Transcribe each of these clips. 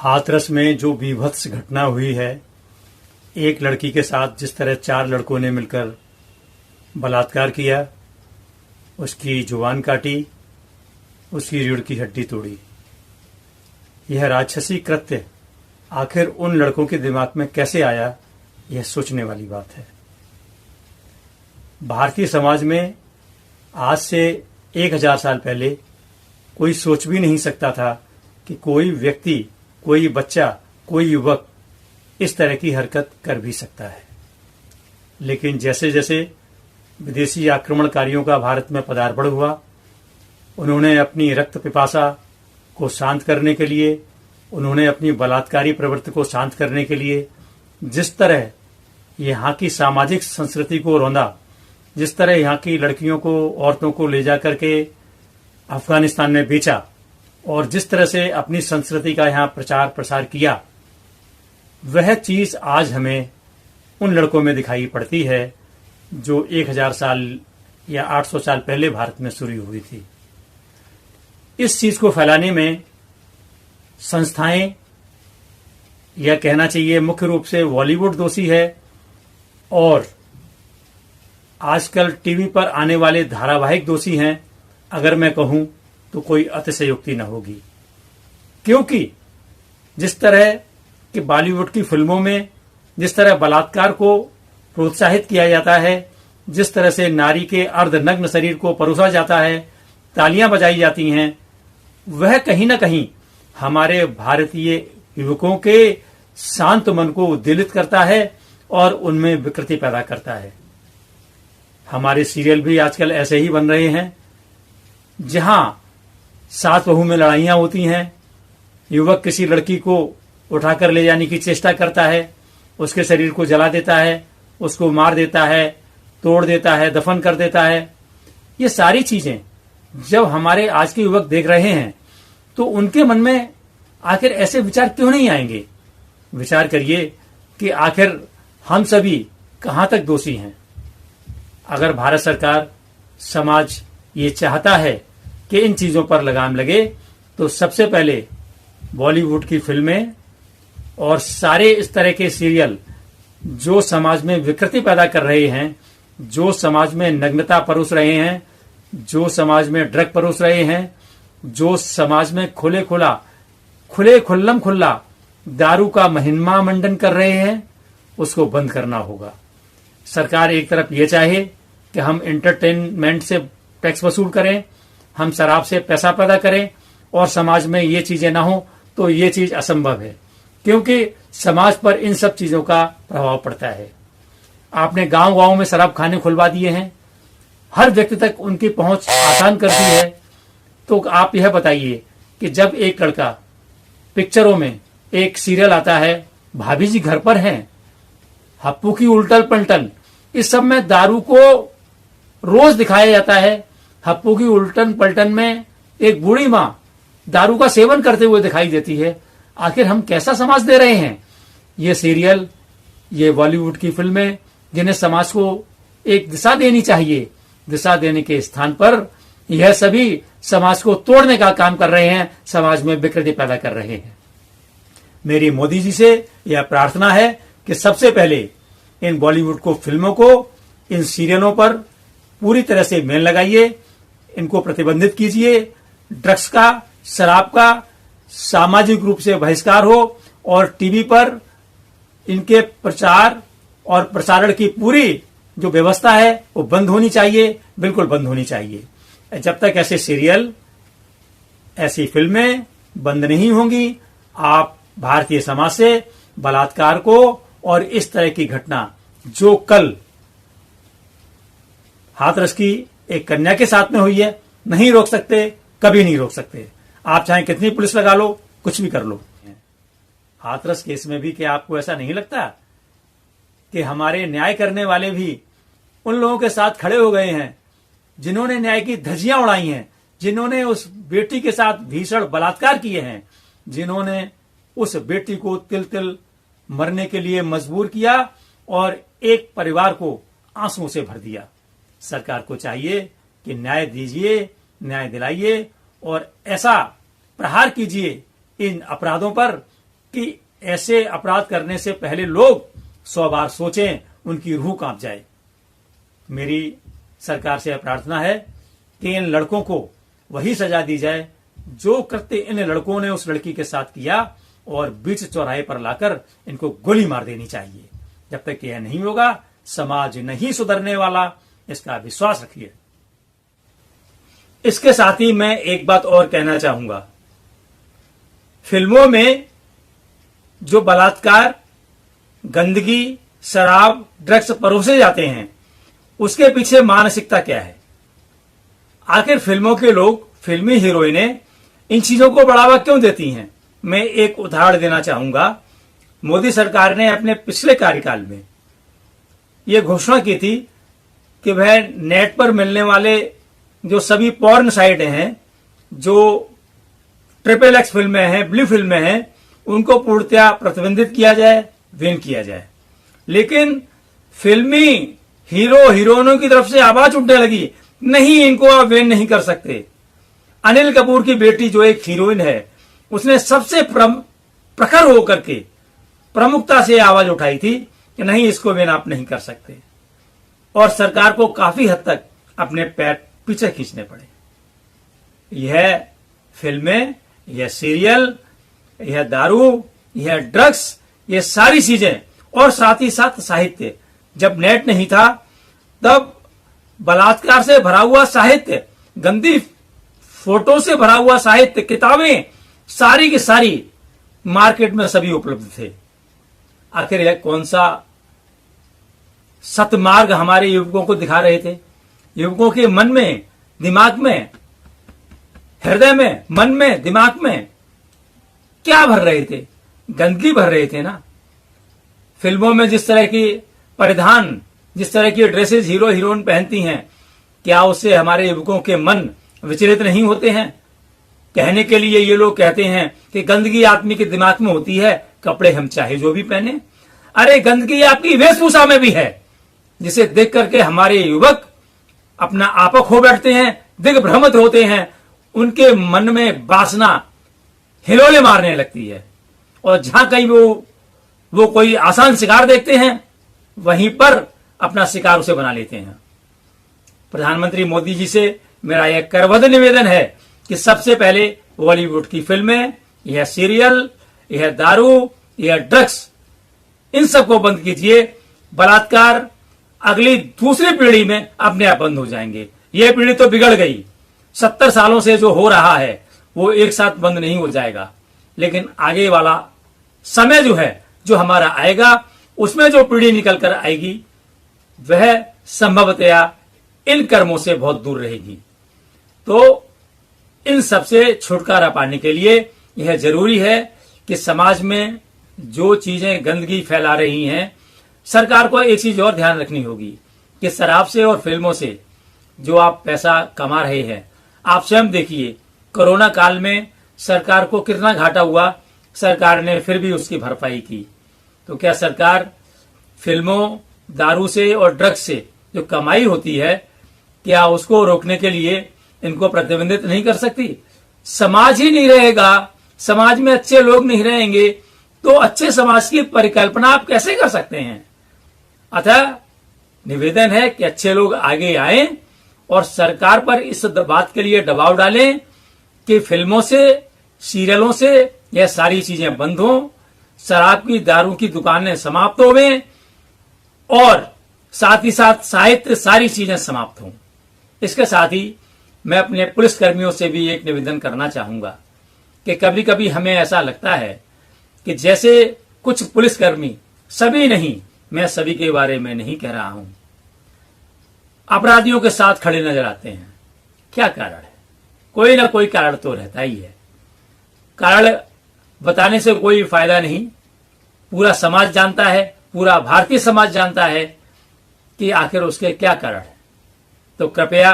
हाथरस में जो बीभत्स घटना हुई है, एक लड़की के साथ जिस तरह 4 लड़कों ने मिलकर बलात्कार किया, उसकी जुबान काटी, उसकी रीढ़ की हड्डी तोड़ी। यह राक्षसी कृत्य आखिर उन लड़कों के दिमाग में कैसे आया, यह सोचने वाली बात है। भारतीय समाज में आज से 1000 साल पहले कोई सोच भी नहीं सकता था कि कोई व्यक्ति, कोई बच्चा, कोई युवक इस तरह की हरकत कर भी सकता है। लेकिन जैसे जैसे विदेशी आक्रमणकारियों का भारत में पदार्पण हुआ, उन्होंने अपनी रक्त पिपासा को शांत करने के लिए, उन्होंने अपनी बलात्कारी प्रवृत्ति को शांत करने के लिए जिस तरह यहाँ की सामाजिक संस्कृति को रौंदा, जिस तरह यहाँ की लड़कियों को, औरतों को ले जाकर के अफगानिस्तान में बेचा और जिस तरह से अपनी संस्कृति का यहाँ प्रचार प्रसार किया, वह चीज आज हमें उन लड़कों में दिखाई पड़ती है जो 1000 साल या 800 साल पहले भारत में शुरू हुई थी। इस चीज को फैलाने में संस्थाएं, यह कहना चाहिए मुख्य रूप से बॉलीवुड दोषी है, और आजकल टीवी पर आने वाले धारावाहिक दोषी हैं, अगर मैं कहूं तो कोई अतिशयोक्ति न होगी। क्योंकि जिस तरह कि बॉलीवुड की फिल्मों में जिस तरह बलात्कार को प्रोत्साहित किया जाता है, जिस तरह से नारी के अर्धनग्न शरीर को परोसा जाता है, तालियां बजाई जाती हैं, वह कहीं न कहीं हमारे भारतीय युवकों के शांत मन को उद्वेलित करता है और उनमें विकृति पैदा करता है। हमारे सीरियल भी आजकल ऐसे ही बन रहे हैं, जहां सास बहू में लड़ाइयां होती हैं, युवक किसी लड़की को उठाकर ले जाने की चेष्टा करता है, उसके शरीर को जला देता है, उसको मार देता है, तोड़ देता है, दफन कर देता है। ये सारी चीजें जब हमारे आज के युवक देख रहे हैं तो उनके मन में आखिर ऐसे विचार क्यों नहीं आएंगे। विचार करिए कि आखिर हम सभी कहां तक दोषी हैं। अगर भारत सरकार, समाज ये चाहता है कि इन चीजों पर लगाम लगे, तो सबसे पहले बॉलीवुड की फिल्में और सारे इस तरह के सीरियल जो समाज में विकृति पैदा कर रहे हैं, जो समाज में नग्नता परोस रहे हैं, जो समाज में ड्रग परोस रहे हैं, जो समाज में खुले खुल्लम खुल्ला दारू का महिमा मंडन कर रहे हैं, उसको बंद करना होगा। सरकार एक तरफ ये चाहे कि हम एंटरटेनमेंट से टैक्स वसूल करें, हम शराब से पैसा पैदा करें और समाज में ये चीजें ना हो, तो ये चीज असंभव है, क्योंकि समाज पर इन सब चीजों का प्रभाव पड़ता है। आपने गांव-गांव में शराब खाने खुलवा दिए हैं, हर व्यक्ति तक उनकी पहुंच आसान कर दी है। तो आप यह बताइए कि जब एक लड़का, पिक्चरों में एक सीरियल आता है, भाभी जी घर पर हैं, हप्पू की उल्टल पलटन, इस सब में दारू को रोज दिखाया जाता है। हप्पू की उल्टन पलटन में एक बूढ़ी मां दारू का सेवन करते हुए दिखाई देती है। आखिर हम कैसा समाज दे रहे हैं? ये सीरियल, ये बॉलीवुड की फिल्में, जिन्हें समाज को एक दिशा देनी चाहिए, दिशा देने के स्थान पर यह सभी समाज को तोड़ने का काम कर रहे हैं, समाज में विकृति पैदा कर रहे हैं। मेरी मोदी जी से यह प्रार्थना है कि सबसे पहले इन बॉलीवुड को, फिल्मों को, इन सीरियलों पर पूरी तरह से बैन लगाइए, इनको प्रतिबंधित कीजिए। ड्रग्स का, शराब का सामाजिक रूप से बहिष्कार हो और टीवी पर इनके प्रचार और प्रसारण की पूरी जो व्यवस्था है वो बंद होनी चाहिए, बिल्कुल बंद होनी चाहिए। जब तक ऐसे सीरियल, ऐसी फिल्में बंद नहीं होंगी, आप भारतीय समाज से बलात्कार को और इस तरह की घटना जो कल हाथरस की एक कन्या के साथ में हुई है, नहीं रोक सकते, कभी नहीं रोक सकते। आप चाहे कितनी पुलिस लगा लो, कुछ भी कर लो। हाथरस केस में भी क्या आपको ऐसा नहीं लगता कि हमारे न्याय करने वाले भी उन लोगों के साथ खड़े हो गए हैं जिन्होंने न्याय की धज्जियां उड़ाई हैं, जिन्होंने उस बेटी के साथ भीषण बलात्कार किए हैं, जिन्होंने उस बेटी को तिल तिल मरने के लिए मजबूर किया और एक परिवार को आंसुओं से भर दिया। सरकार को चाहिए कि न्याय दीजिए, न्याय दिलाइए और ऐसा प्रहार कीजिए इन अपराधों पर कि ऐसे अपराध करने से पहले लोग 100 बार सोचें, उनकी रूह कांप जाए। मेरी सरकार से प्रार्थना है कि इन लड़कों को वही सजा दी जाए जो कृत्य इन लड़कों ने उस लड़की के साथ किया, और बीच चौराहे पर लाकर इनको गोली मार देनी चाहिए। जब तक यह नहीं होगा समाज नहीं सुधरने वाला, इसका विश्वास रखिए। इसके साथ ही मैं एक बात और कहना चाहूंगा। फिल्मों में जो बलात्कार, गंदगी, शराब, ड्रग्स परोसे जाते हैं, उसके पीछे मानसिकता क्या है? आखिर फिल्मों के लोग, फिल्मी हीरोइनें इन चीजों को बढ़ावा क्यों देती हैं? मैं एक उदाहरण देना चाहूंगा। मोदी सरकार ने अपने पिछले कार्यकाल में यह घोषणा की थी कि वह नेट पर मिलने वाले जो सभी पॉर्न साइटें हैं, जो XXX फिल्में हैं, ब्लू फिल्में हैं, उनको पूर्णतया प्रतिबंधित किया जाए, बैन किया जाए। लेकिन फिल्मी हीरो हीरोइनों की तरफ से आवाज उठने लगी, नहीं, इनको आप बैन नहीं कर सकते। अनिल कपूर की बेटी जो एक हीरोइन है, उसने सबसे प्रखर होकर के प्रमुखता से आवाज उठाई थी कि नहीं, इसको बैन आप नहीं कर सकते। और सरकार को काफी हद तक अपने पैर पीछे खींचने पड़े। यह फिल्में, यह सीरियल, यह दारू, यह ड्रग्स, ये सारी चीजें, और साथ ही साथ साहित्य, जब नेट नहीं था तब बलात्कार से भरा हुआ साहित्य, गंदी फोटो से भरा हुआ साहित्य, किताबें, सारी की सारी मार्केट में सभी उपलब्ध थे। आखिर यह कौन सा सतमार्ग हमारे युवकों को दिखा रहे थे? युवकों के मन में, दिमाग में, हृदय में, मन में, दिमाग में क्या भर रहे थे? गंदगी भर रहे थे ना। फिल्मों में जिस तरह की परिधान, जिस तरह की ड्रेसेस हीरो हीरोइन पहनती हैं, क्या उससे हमारे युवकों के मन विचलित नहीं होते हैं? कहने के लिए ये लोग कहते हैं कि गंदगी आदमी के दिमाग में होती है, कपड़े हम चाहे जो भी पहने। अरे गंदगी आपकी वेशभूषा में भी है, जिसे देख करके हमारे युवक अपना आपा खो बैठते हैं, दिग्भ्रमित होते हैं, उनके मन में वासना हिलोले मारने लगती है, और जहां कहीं वो कोई आसान शिकार देखते हैं, वहीं पर अपना शिकार उसे बना लेते हैं। प्रधानमंत्री मोदी जी से मेरा यह करबद्ध निवेदन है कि सबसे पहले बॉलीवुड की फिल्में, यह सीरियल, यह दारू, यह ड्रग्स, इन सबको बंद कीजिए। बलात्कार अगली दूसरी पीढ़ी में अपने आप बंद हो जाएंगे। यह पीढ़ी तो बिगड़ गई। 70 सालों से जो हो रहा है वो एक साथ बंद नहीं हो जाएगा, लेकिन आगे वाला समय जो है, जो हमारा आएगा, उसमें जो पीढ़ी निकल कर आएगी वह संभवतया इन कर्मों से बहुत दूर रहेगी। तो इन सबसे छुटकारा पाने के लिए यह जरूरी है कि समाज में जो चीजें गंदगी फैला रही हैं, सरकार को एक चीज और ध्यान रखनी होगी कि शराब से और फिल्मों से जो आप पैसा कमा रहे हैं, आप स्वयं देखिए कोरोना काल में सरकार को कितना घाटा हुआ, सरकार ने फिर भी उसकी भरपाई की। तो क्या सरकार फिल्मों, दारू से और ड्रग्स से जो कमाई होती है, क्या उसको रोकने के लिए इनको प्रतिबंधित नहीं कर सकती? समाज ही नहीं रहेगा, समाज में अच्छे लोग नहीं रहेंगे, तो अच्छे समाज की परिकल्पना आप कैसे कर सकते हैं? अतः निवेदन है कि अच्छे लोग आगे आएं और सरकार पर इस बात के लिए दबाव डालें कि फिल्मों से, सीरियलों से यह सारी चीजें बंद हों, शराब की, दारू की दुकानें समाप्त होवें, और साथ ही साथ साहित्य, सारी चीजें समाप्त हों। इसके साथ ही मैं अपने पुलिस कर्मियों से भी एक निवेदन करना चाहूंगा कि कभी कभी हमें ऐसा लगता है कि जैसे कुछ पुलिसकर्मी, सभी नहीं, मैं सभी के बारे में नहीं कह रहा हूं, अपराधियों के साथ खड़े नजर आते हैं। क्या कारण है? कोई ना कोई कारण तो रहता ही है। कारण बताने से कोई फायदा नहीं। पूरा समाज जानता है, पूरा भारतीय समाज जानता है कि आखिर उसके क्या कारण है। तो कृपया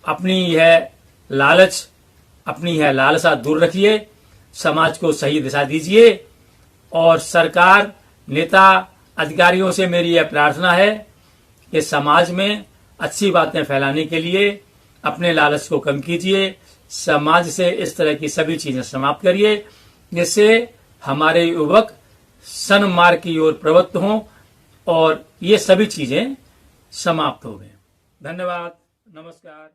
अपनी यह लालच, अपनी यह लालसा दूर रखिए, समाज को सही दिशा दीजिए, और सरकार, नेता, अधिकारियों से मेरी यह प्रार्थना है कि समाज में अच्छी बातें फैलाने के लिए अपने लालच को कम कीजिए, समाज से इस तरह की सभी चीजें समाप्त करिए, जिससे हमारे युवक सन्मार्ग की ओर प्रवृत्त हों और ये सभी चीजें समाप्त हो गए। धन्यवाद, नमस्कार।